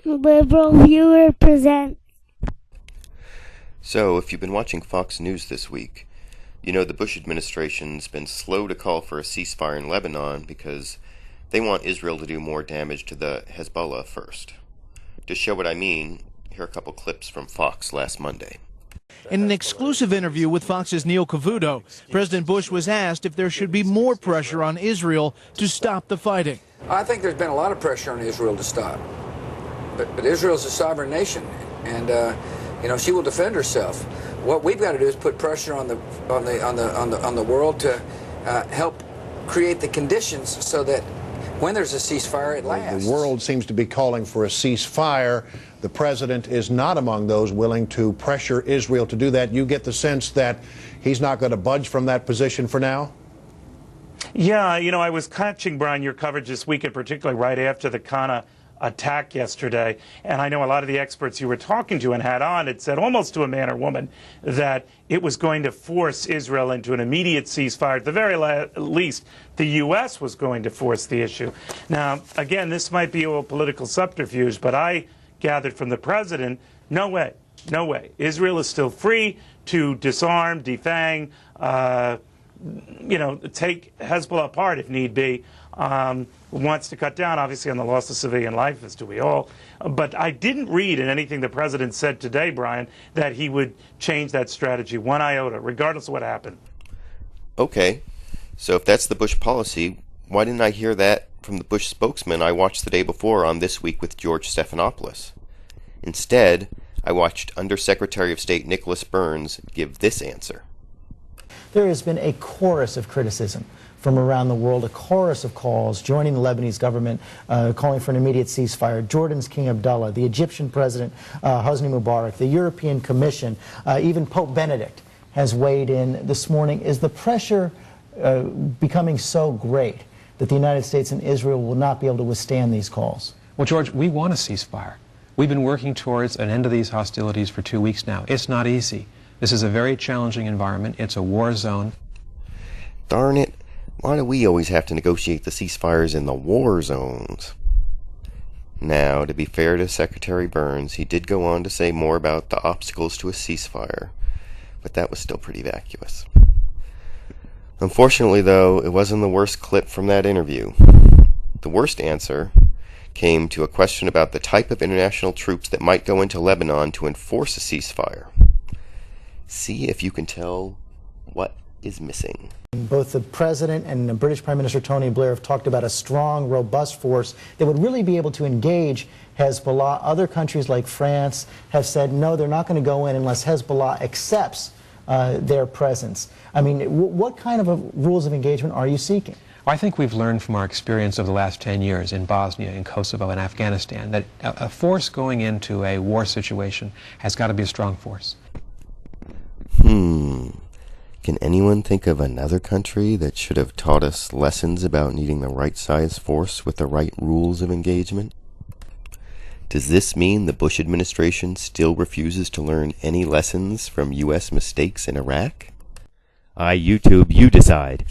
Liberal Viewer presents. So, if you've been watching Fox News this week, you know the Bush administration's been slow to call for a ceasefire in Lebanon because they want Israel to do more damage to the Hezbollah first. To show what I mean, here are a couple clips from Fox last Monday. In an exclusive interview with Fox's Neil Cavuto, President Bush was asked if there should be more pressure on Israel to stop the fighting. I think there's been a lot of pressure on Israel to stop. But Israel's a sovereign nation, and she will defend herself. What we've got to do is put pressure on the world to help create the conditions so that when there's a ceasefire, it lasts. The world seems to be calling for a ceasefire. The president is not among those willing to pressure Israel to do that. You get the sense that he's not going to budge from that position for now? Yeah, I was catching, Brian, your coverage this week, and particularly right after the Kana attack yesterday, and I know a lot of the experts you were talking to and had on had said almost to a man or woman that it was going to force Israel into an immediate ceasefire. At the very least, the U.S. was going to force the issue. Now, again, this might be a political subterfuge, but I gathered from the president, no way, no way. Israel is still free to disarm, defang, take Hezbollah apart if need be. Wants to cut down, obviously, on the loss of civilian life, as do we all. But I didn't read in anything the president said today, Brian, that he would change that strategy one iota, regardless of what happened. Okay, so if that's the Bush policy, why didn't I hear that from the Bush spokesman I watched the day before on This Week with George Stephanopoulos? Instead, I watched Undersecretary of State Nicholas Burns give this answer. There has been a chorus of criticism from around the world, a chorus of calls joining the Lebanese government, calling for an immediate ceasefire. Jordan's King Abdullah, the Egyptian President Hosni Mubarak, the European Commission, even Pope Benedict has weighed in this morning. Is the pressure becoming so great that the United States and Israel will not be able to withstand these calls? Well, George, we want a ceasefire. We've been working towards an end to these hostilities for 2 weeks now. It's not easy. This is a very challenging environment. It's a war zone. Darn it. Why do we always have to negotiate the ceasefires in the war zones? Now, to be fair to Secretary Burns, he did go on to say more about the obstacles to a ceasefire, but that was still pretty vacuous. Unfortunately, though, it wasn't the worst clip from that interview. The worst answer came to a question about the type of international troops that might go into Lebanon to enforce a ceasefire. See if you can tell what is missing. Both the President and the British Prime Minister Tony Blair have talked about a strong, robust force that would really be able to engage Hezbollah. Other countries like France have said, no, they're not going to go in unless Hezbollah accepts their presence. I mean, what kind of rules of engagement are you seeking? Well, I think we've learned from our experience over the last 10 years in Bosnia, in Kosovo, and Afghanistan that a force going into a war situation has got to be a strong force. Can anyone think of another country that should have taught us lessons about needing the right size force with the right rules of engagement? Does this mean the Bush administration still refuses to learn any lessons from U.S. mistakes in Iraq? I YouTube, you decide.